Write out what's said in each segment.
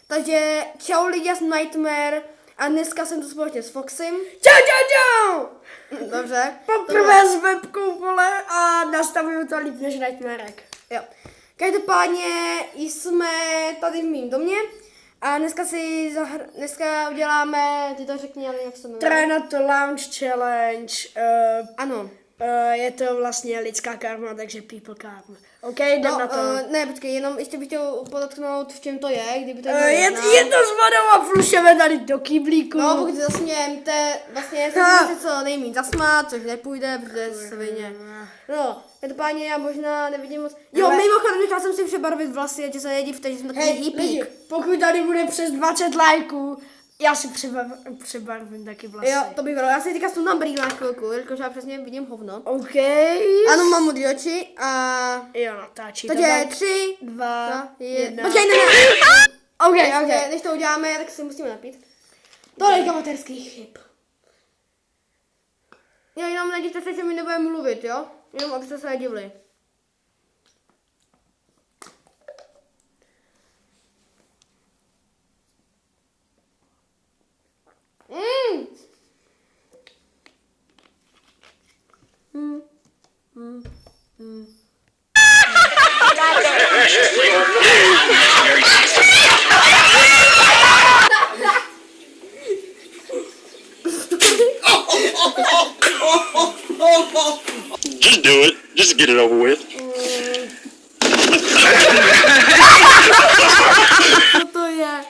Takže čau lidi, já jsem Nightmare a dneska jsem tu společně s Foxym. Čau! Dobře. Poprvé s webkou, vole, a nastavuju to líp než Nightmarek. Jo. Každopádně jsme tady v mým domě a dneska uděláme, ty to řekni, ale jak se jmenuje. Try not to launch challenge. Ano. Je to vlastně lidská karma, takže people karma. OK, jdem na to. Ne, počkej, jenom ještě bych chtěl podotknout, v čem to je, kdyby to Je to s vodou a flušeme tady do kyblíku. No, pokud se zasmějete, vlastně se můžete co nejméně zasmát, což nepůjde, protože svině. No, každopádně já možná nevidím moc. Jo, mimochodem, nechal jsem si přebarvit vlasy, ať se nedív, takže jsme takový hippík. Pokud tady bude přes 20 lajků, já si přebarvím taky vlasy. Jo, to by bylo. Já si teďka sundám brýle na chvilku, jelikož já přesně vidím hovno. OK. Ano, mám modrý oči a... Jo, natáčí. Takže 3, 2, 1. Počkej, ne. OK. Než to uděláme, tak si musíme napít. Tolik amatérských chyb. Jo, jenom nedívte se, že mi nebudeme mluvit, jo? Jenom abyste se nedivili. Just do it. Just get it over with. Co to je?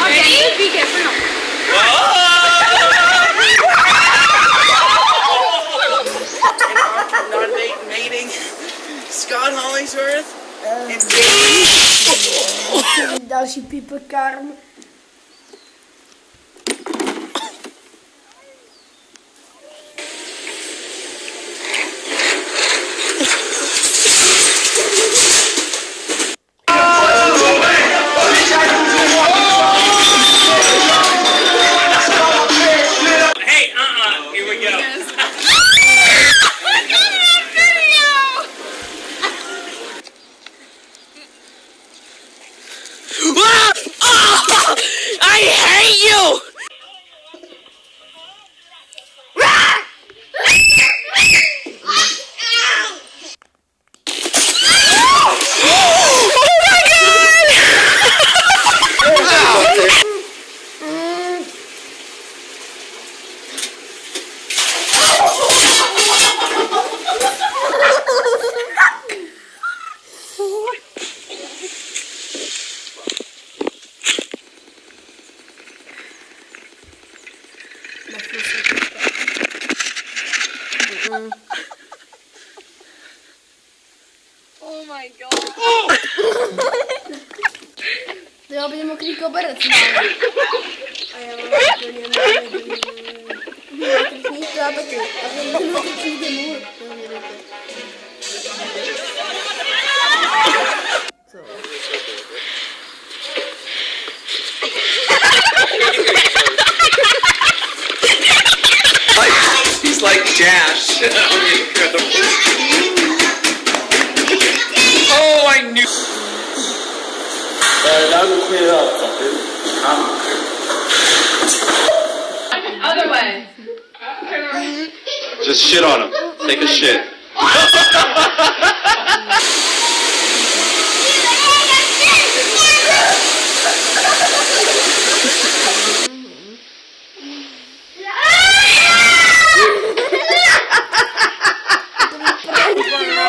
Okay, be careful now. Non-mating Scott Hollingsworth and Další people karm. Here we go. I hate you! Oh my god. Jo, bude mokrý koberec. A já mám úplně Mokrý to já taky. A to je mokrý můj. Co? He's like Dash. Oh, I knew. Now to clean it up, fucker. Other way. Just shit on him. Take a shit.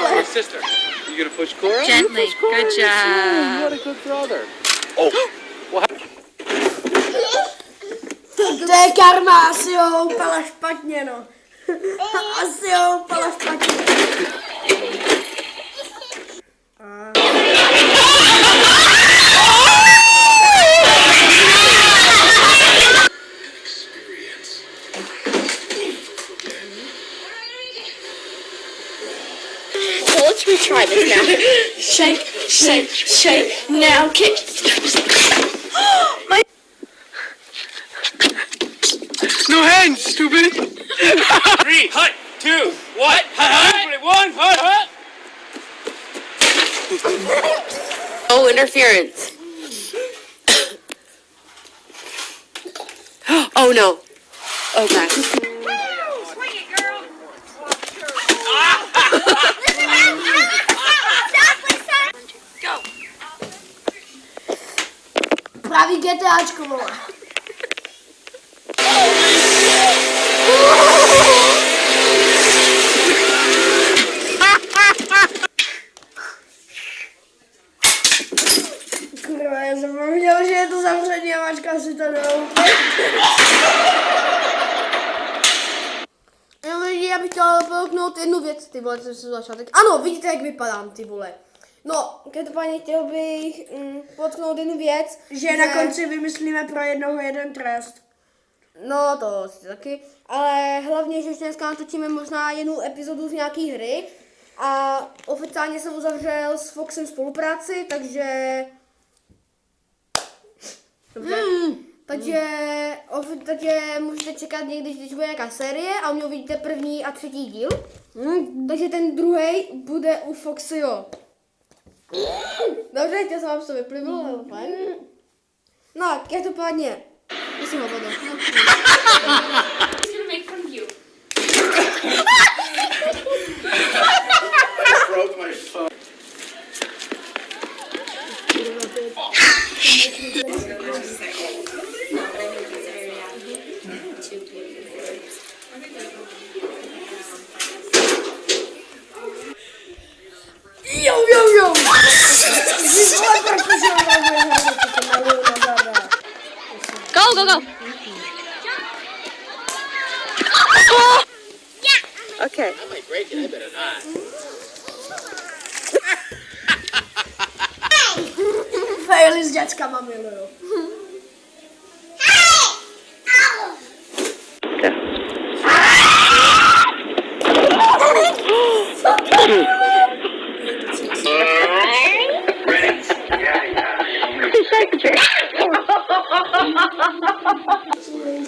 My sister. You gonna push Cora? Gently. Good job. What a good brother. Oh, what? To je karma, asi ho upala špatně, no. Asi ho upala špatně. So let's retry this now. Shake, shake, shake. Now kick. My. No hands, stupid! 3, hut, 2, what? Hut, hut, 1, hut, hut. No interference. Oh no. Oh god. Pravý GTAčko, vole. Kurva, já jsem pověděl, že je to zavřený a Mačka si to neumí. Já bych chtěla podotknout jednu věc, ty vole, to jsem začátek. Ano, vidíte, jak vypadám, ty vole. No, každopádně chtěl bych podotknout jednu věc. Že na konci vymyslíme pro jednoho jeden trest. No, to si taky. Ale hlavně, že už dneska natočíme možná jednu epizodu z nějaký hry. A oficiálně jsem uzavřel s Foxem spolupráci, takže... Dobře. Takže můžete čekat někdy, když bude nějaká série a u mě uvidíte první a třetí díl. Takže ten druhý bude u Foxyho. Dobře, chtěl jsem vám to vyplivilo, ale fajn. No, každopádně. Musím ho vodu. Broke my phone. Jo. Go. Okay. I might break it. I better not. Faily s dětskama miluju.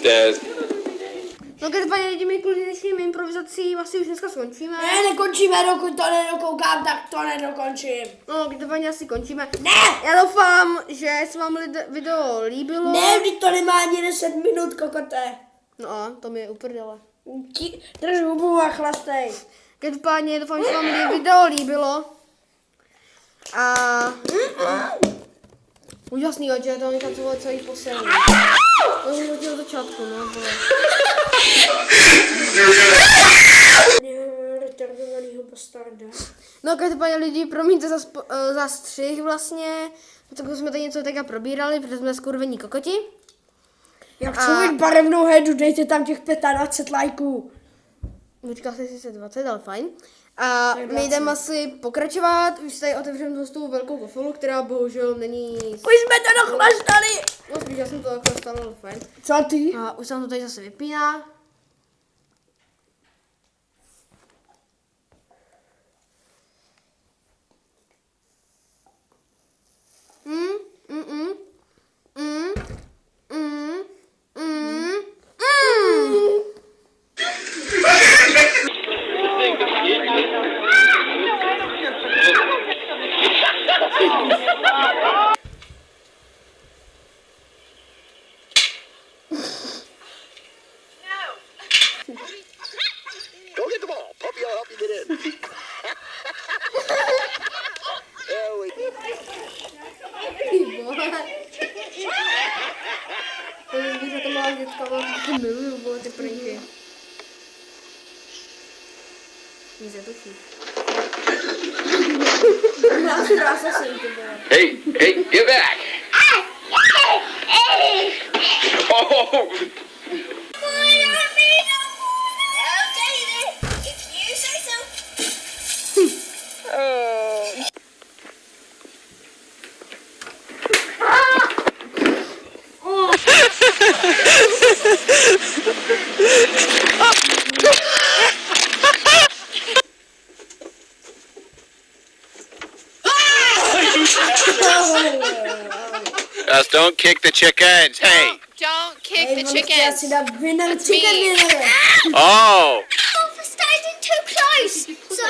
Dad. No, každopádně lidmi kvůli dnešním improvizacím asi už dneska skončíme. Ne, nekončíme, dokud to nedokoukám, tak to nedokončím. No, každopádně asi končíme. Ne! Já doufám, že se vám video líbilo. Ne, vždyť to nemá ani 10 minut, kokote. No a to mi je uprdele. Drž hubu a chlastej. Každopádně doufám, že se vám video líbilo. A... Úžasný, že je to někam celý posilný. To už od začátku, no. Retardovanýho bastarda. No, každopádně lidi, promiňte za střih vlastně. Protože jsme tady něco taky probírali, protože jsme skurvení kokoti. Já chci mít barevnou headu, dejte tam těch 25 lajků. Počká se sice 20, ale fajn. A my jdeme asi pokračovat, už tady otevřeme tu velkou kofolu, která bohužel není... Už jsme to dochlastali. No spíš, já jsem to takhle stala, ale fajn. Co ty? A už se nám to tady zase vypíná. Go get the ball. Puppy, I'll help you get in. There we go. To to má dětka, ale miluju, vole, ty pranky. Nic netočí. Já si dá se ty vole. Hey, get back! Oh! Just don't kick the chickens. Hey. Don't kick the Já chickens. si dám winner chicken dinner. Oh. For standing too close. So.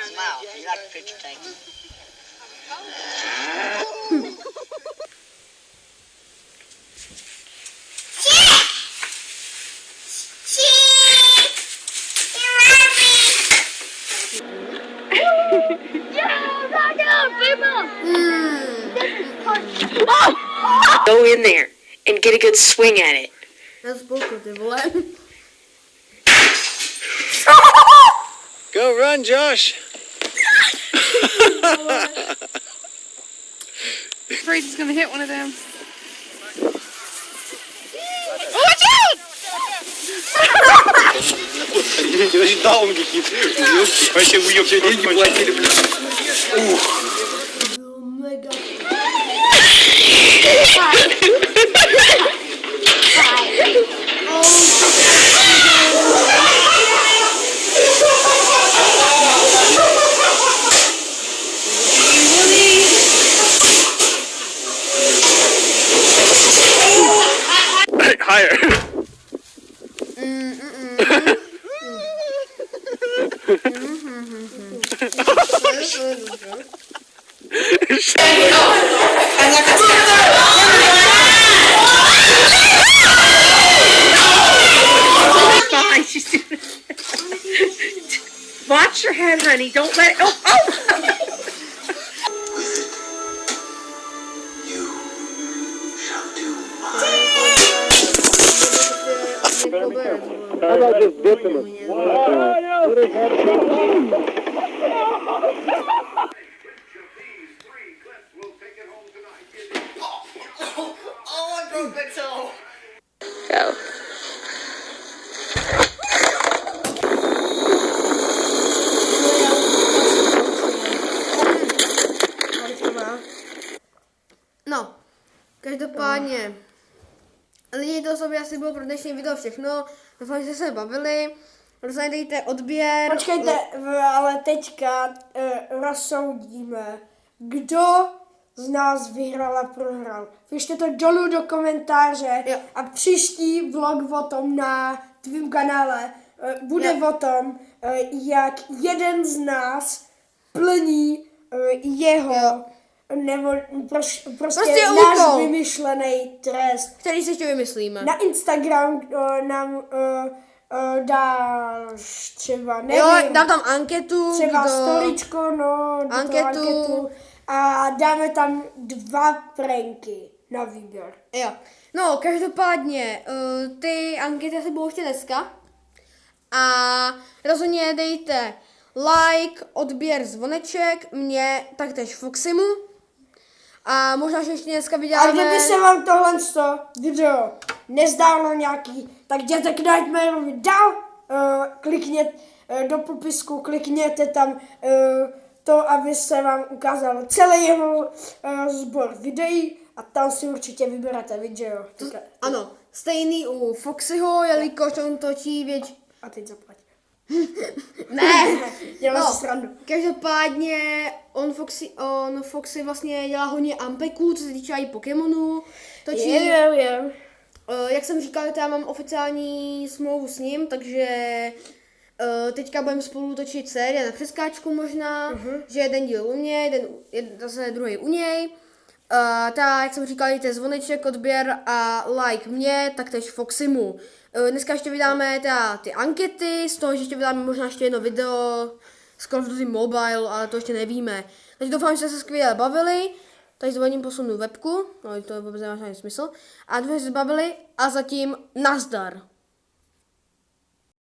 Smile. You like the picture, thanks. Go in there and get a good swing at it. Já spolku, ty vole. Go run, Josh. Afraid he's gonna hit one of them. Дал он какие-то. Вообще уёбки деньги платили, блядь. Mega. Higher. Fine, she's doing it. Watch your head, honey. Don't let it. Oh, oh! Go. No, každopádně, lidi, to sobě asi bylo pro dnešní video všechno. Doufám, že se bavili. Rozhodně dejte odběr. Počkejte, ale teďka rozsoudíme, kdo z nás vyhrál a prohrál. Pište to dolů do komentáře Jo. a příští vlog o tom na tvým kanále bude Jo. o tom, jak jeden z nás plní jeho nebo prostě Prostě náš úkol. vymyšlený trest. Který si ještě vymyslíme. Na Instagram nám dáš třeba, nevím, Jo, dám tam anketu. třeba kdo- storičko, no, do toho anketu a dáme tam 2 pranky na výběr. Jo. No, každopádně, ty ankety asi budou ještě dneska. A rozhodně dejte like, odběr, zvoneček, mě taktéž Foximu. A možná, že ještě dneska A vyděláme... kdyby se vám tohle video nezdálo nějaký, tak jděte k Nightmareovi dál, klikněte do popisku, klikněte tam to, aby se vám ukázal celý jeho sbor videí a tam si určitě vyberete video. Ano, stejný u Foxyho, jelikož on točí A teď zaplať. Ne, Dělám no, si srandu. každopádně on Foxy vlastně dělá hodně ampeků, co se týče i Pokémonů. Točí, Je. jak jsem říkal, já mám oficiální smlouvu s ním, takže teďka budeme spolu točit série na přeskáčku možná, že jeden díl u mě, zase druhý u něj. Tak, jak jsem říkal, dejte zvoneček, odběr a like mě, taktéž Foxymu. Dneska ještě vydáme ty ankety, z toho, že ještě vydáme možná ještě jedno video z Call of Duty Mobile, ale to ještě nevíme. Takže doufám, že jste se skvěle bavili. Tady zvoním posunu webku, no to vůbec nemá žádný smysl. A doufám, že jste se bavili a zatím nazdar.